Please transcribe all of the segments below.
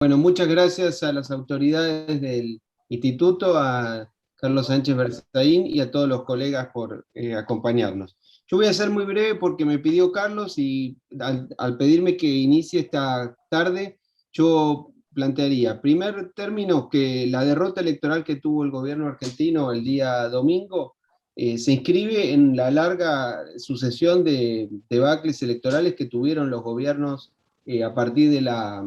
Bueno, muchas gracias a las autoridades del instituto, a Carlos Sánchez Berzaín y a todos los colegas por acompañarnos. Yo voy a ser muy breve porque me pidió Carlos y al pedirme que inicie esta tarde, yo plantearía, primer término, que la derrota electoral que tuvo el gobierno argentino el día domingo se inscribe en la larga sucesión de debacles electorales que tuvieron los gobiernos a partir de la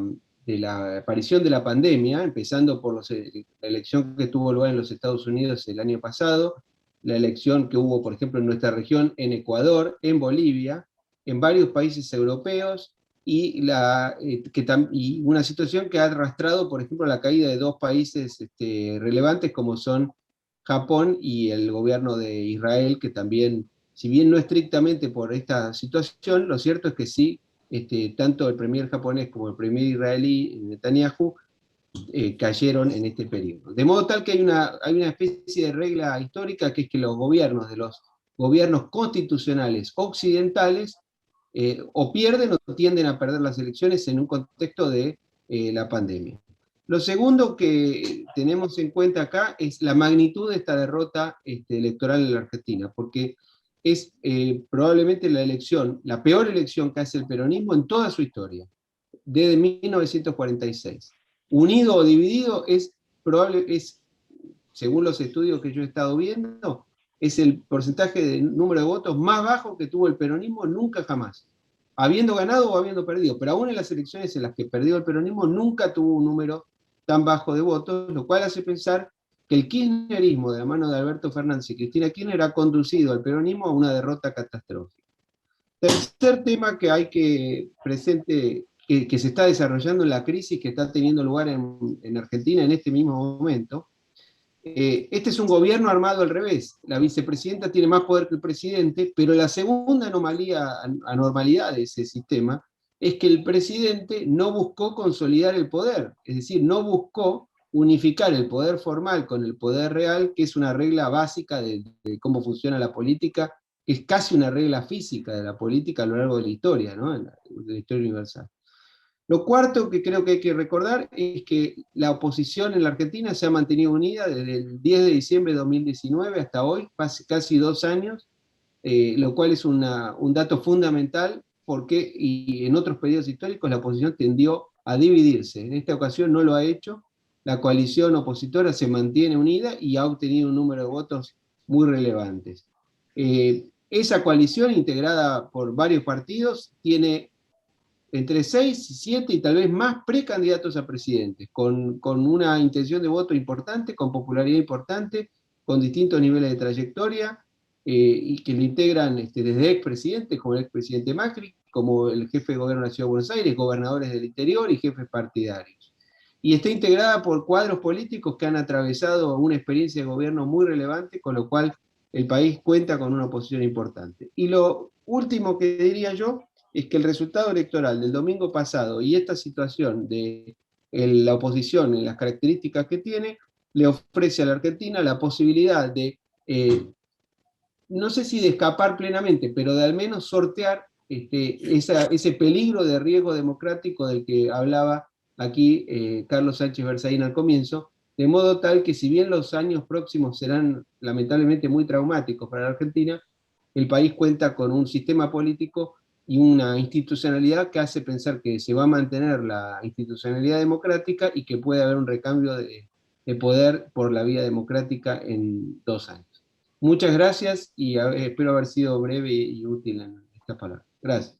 aparición de la pandemia, empezando por la elección que tuvo lugar en los Estados Unidos el año pasado, la elección que hubo, por ejemplo, en nuestra región, en Ecuador, en Bolivia, en varios países europeos, y una situación que ha arrastrado, por ejemplo, la caída de dos países relevantes como son Japón y el gobierno de Israel, que también, si bien no estrictamente por esta situación, lo cierto es que sí, tanto el premier japonés como el premier israelí, Netanyahu, cayeron en este periodo. De modo tal que hay una especie de regla histórica, que es que los gobiernos de los gobiernos constitucionales occidentales o pierden o tienden a perder las elecciones en un contexto de la pandemia. Lo segundo que tenemos en cuenta acá es la magnitud de esta derrota electoral en la Argentina, porque es probablemente la peor elección que hace el peronismo en toda su historia, desde 1946. Unido o dividido según los estudios que yo he estado viendo, es el porcentaje de número de votos más bajo que tuvo el peronismo nunca jamás, habiendo ganado o habiendo perdido, pero aún en las elecciones en las que perdió el peronismo nunca tuvo un número tan bajo de votos, lo cual hace pensar que el kirchnerismo de la mano de Alberto Fernández y Cristina Kirchner ha conducido al peronismo a una derrota catastrófica. Tercer tema que hay que se está desarrollando en la crisis que está teniendo lugar en Argentina en este mismo momento. Este es un gobierno armado al revés. La vicepresidenta tiene más poder que el presidente, pero la segunda anormalidad de ese sistema es que el presidente no buscó consolidar el poder, es decir, no buscó unificar el poder formal con el poder real, que es una regla básica de cómo funciona la política, que es casi una regla física de la política a lo largo de la historia, ¿no? De la historia universal. Lo cuarto que creo que hay que recordar es que la oposición en la Argentina se ha mantenido unida desde el 10 de diciembre de 2019 hasta hoy, casi 2 años, lo cual es un dato fundamental, porque y en otros periodos históricos la oposición tendió a dividirse. En esta ocasión no lo ha hecho. La coalición opositora se mantiene unida y ha obtenido un número de votos muy relevantes. Esa coalición, integrada por varios partidos, tiene entre 6, 7 y tal vez más precandidatos a presidentes, con una intención de voto importante, con popularidad importante, con distintos niveles de trayectoria, y que lo integran desde expresidentes, como el expresidente Macri, como el jefe de gobierno de la Ciudad de Buenos Aires, gobernadores del interior y jefes partidarios. Y está integrada por cuadros políticos que han atravesado una experiencia de gobierno muy relevante, con lo cual el país cuenta con una oposición importante. Y lo último que diría yo es que el resultado electoral del domingo pasado y esta situación de la oposición en las características que tiene, le ofrece a la Argentina la posibilidad de, no sé si de escapar plenamente, pero de al menos sortear ese peligro de riesgo democrático del que hablaba aquí Carlos Sánchez Berzaín al comienzo, de modo tal que si bien los años próximos serán lamentablemente muy traumáticos para la Argentina, el país cuenta con un sistema político y una institucionalidad que hace pensar que se va a mantener la institucionalidad democrática y que puede haber un recambio de poder por la vía democrática en 2 años. Muchas gracias y espero haber sido breve y útil en esta palabra. Gracias.